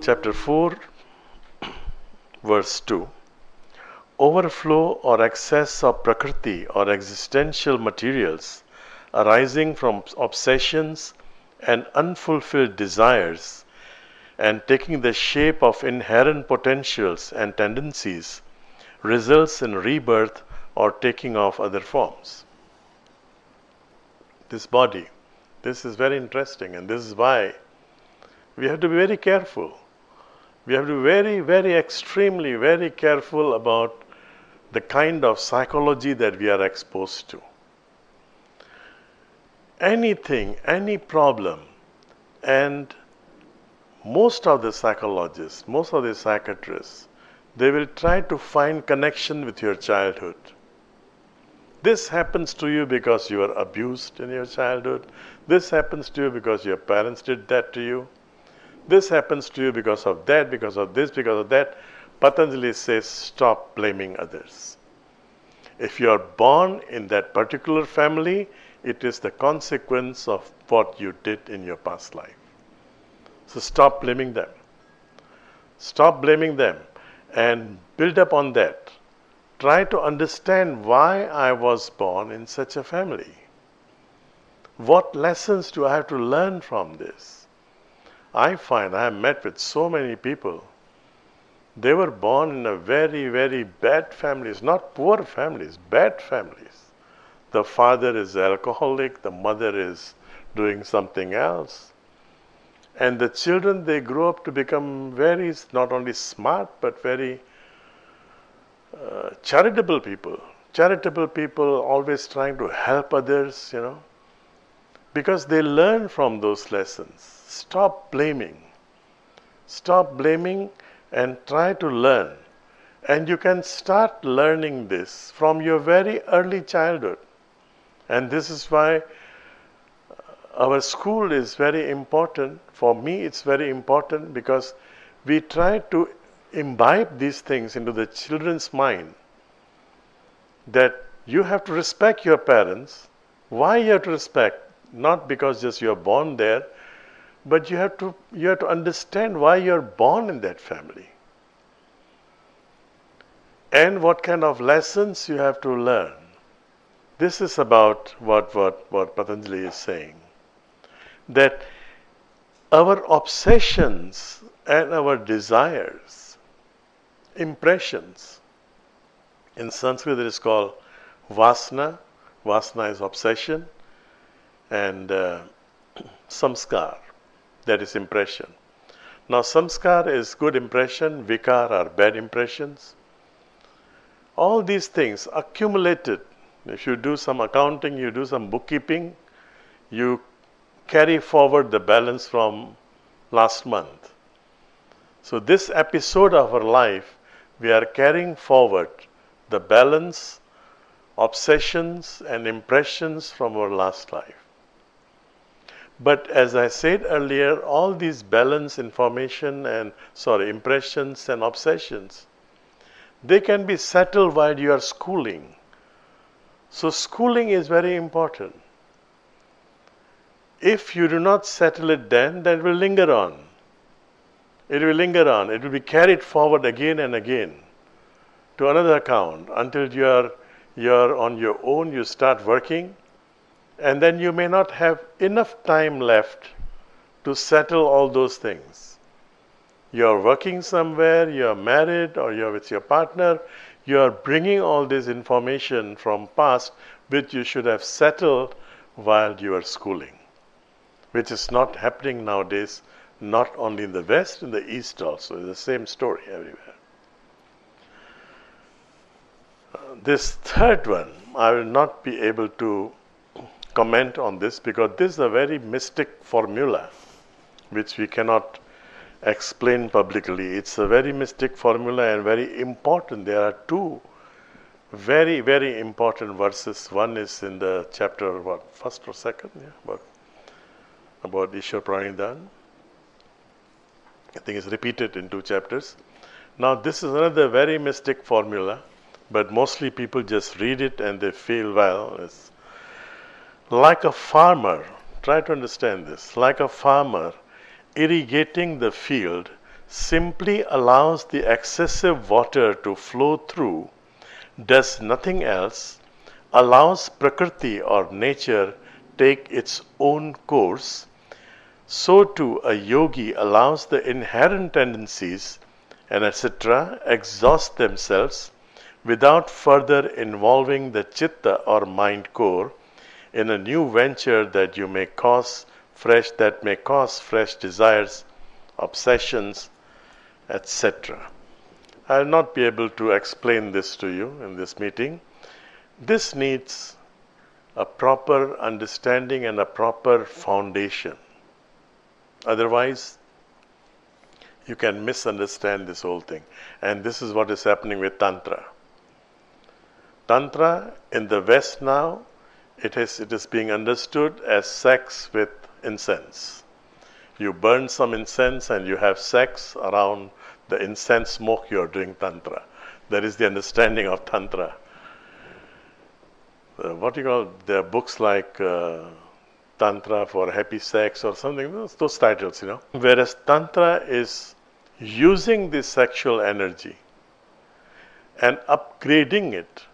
Chapter 4, verse 2. Overflow or excess of Prakriti or existential materials arising from obsessions and unfulfilled desires and taking the shape of inherent potentials and tendencies results in rebirth or taking of other forms. This body, this is very interesting, and this is why we have to be very careful. We have to be very extremely very careful about the kind of psychology that we are exposed to. Anything, any problem, and most of the psychologists, most of the psychiatrists, they will try to find connection with your childhood. This happens to you because you were abused in your childhood. This happens to you because your parents did that to you. This happens to you because of that, because of this, because of that. Patanjali says, stop blaming others. If you are born in that particular family, it is the consequence of what you did in your past life. So stop blaming them. Stop blaming them and build up on that. Try to understand why I was born in such a family. What lessons do I have to learn from this? I find I have met with so many people. They were born in a very bad families, not poor families, bad families. The father is alcoholic, the mother is doing something else. And the children, they grow up to become very, not only smart, but very charitable people. Charitable people always trying to help others, because they learn from those lessons. Stop blaming. Stop blaming and try to learn. And you can start learning this from your very early childhood. And this is why our school is very important. For me, it's very important because we try to imbibe these things into the children's mind. That you have to respect your parents. Why you have to respect? Not because just you are born there, but you have to understand why you are born in that family. And what kind of lessons you have to learn. This is about what Patanjali is saying. That our obsessions and our desires, impressions, in Sanskrit it is called vasana. Vasana is obsession. And samskar, that is impression. Now samskar is good impression, vikar are bad impressions. All these things accumulated. If you do some accounting, you do some bookkeeping, you carry forward the balance from last month. So this episode of our life, we are carrying forward the balance, obsessions and impressions from our last life. But as I said earlier, all these balance impressions and obsessions, they can be settled while you are schooling. So schooling is very important. If you do not settle it then it will linger on. It will linger on. It will be carried forward again and again to another account until you are on your own, you start working. And then you may not have enough time left to settle all those things. You are working somewhere, you are married, or you are with your partner. You are bringing all this information from past which you should have settled while you are schooling, which is not happening nowadays, not only in the West, in the East also. It's the same story everywhere. This third one, I will not be able to comment on this because this is a very mystic formula which we cannot explain publicly. It's a very mystic formula and very important. There are two very important verses. One is in the chapter, first or second? Yeah, about Ishwar Pranidhan. I think it's repeated in two chapters. Now this is another very mystic formula, but mostly people just read it and they feel, well, it's like a farmer, try to understand this, like a farmer irrigating the field simply allows the excessive water to flow through, does nothing else, allows Prakriti or nature take its own course, so too a yogi allows the inherent tendencies and etc. exhaust themselves without further involving the chitta or mind core in a new venture that may cause fresh desires, obsessions, etc. I will not be able to explain this to you in this meeting. This needs a proper understanding and a proper foundation. Otherwise, you can misunderstand this whole thing. And this is what is happening with Tantra. Tantra in the West now, it is being understood as sex with incense. You burn some incense and you have sex around the incense smoke, you are doing Tantra. That is the understanding of Tantra. There are books like Tantra for happy sex or something, those titles, Whereas Tantra is using this sexual energy and upgrading it,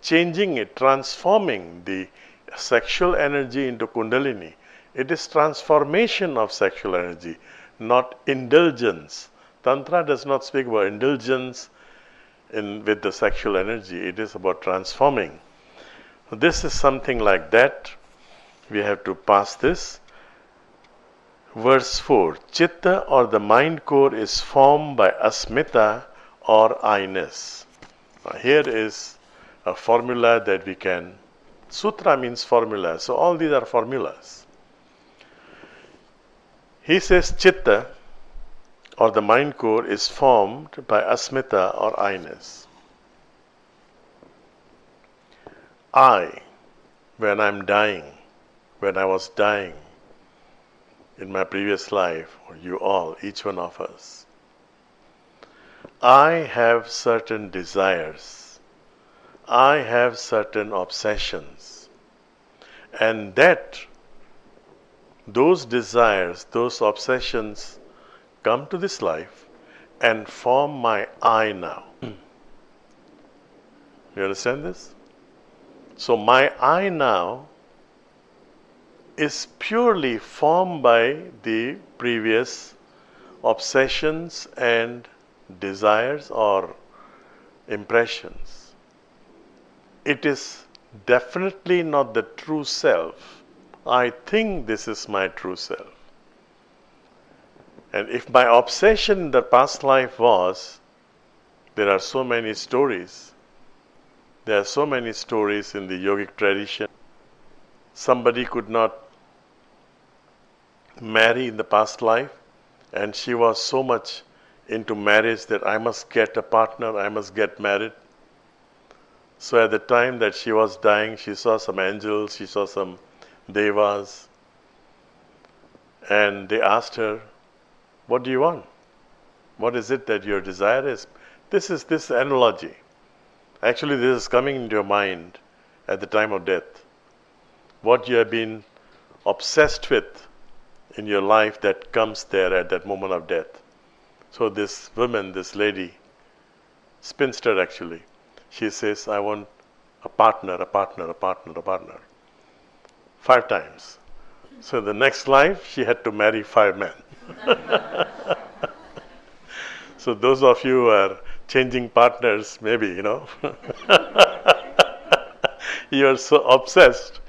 changing it, transforming the sexual energy into Kundalini. It is transformation of sexual energy, not indulgence. Tantra does not speak about indulgence with the sexual energy. It is about transforming. This is something like that. We have to pass this. Verse 4. Chitta or the mind core is formed by asmita or I-ness. Now here is a formula that we can. Sutra means formula. So all these are formulas. He says chitta or the mind core is formed by asmita or I-ness. I, when I'm dying, when I was dying in my previous life, or you all, each one of us, I have certain desires. I have certain obsessions. And those desires, those obsessions come to this life and form my I now. You understand this? So my I now is purely formed by the previous obsessions and desires or impressions. It is definitely not the true self. I think this is my true self. And if my obsession in the past life was, there are so many stories. There are so many stories in the yogic tradition. Somebody could not marry in the past life, and she was so much into marriage that I must get a partner, I must get married. So at the time that she was dying, she saw some angels, she saw some devas, and they asked her, what do you want? What is it that your desire is? This is this analogy. Actually, this is coming into your mind at the time of death. What you have been obsessed with in your life that comes there at that moment of death. So this woman, this lady, spinster actually, she says, I want a partner, a partner, a partner, a partner. 5 times. So the next life, she had to marry 5 men. So those of you who are changing partners, maybe, you are so obsessed.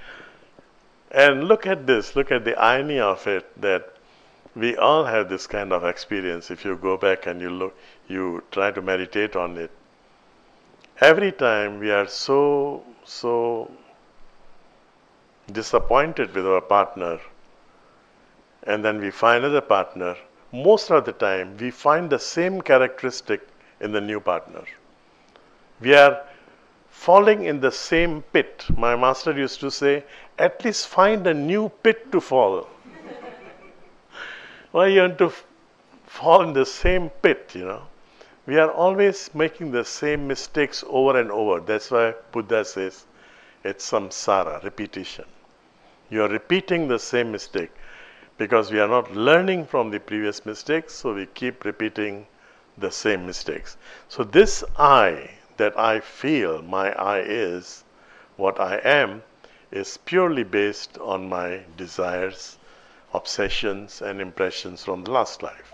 And look at this, look at the irony of it, that we all have this kind of experience. If you go back and you try to meditate on it. Every time we are so disappointed with our partner, and then we find another partner, most of the time we find the same characteristic in the new partner. We are falling in the same pit. My master used to say, at least find a new pit to fall. Why you want to fall in the same pit, We are always making the same mistakes over and over. That's why Buddha says it's samsara, repetition. You are repeating the same mistake. because we are not learning from the previous mistakes, so we keep repeating the same mistakes. So this I that I feel, my I is, what I am, is purely based on my desires, obsessions and impressions from the last life.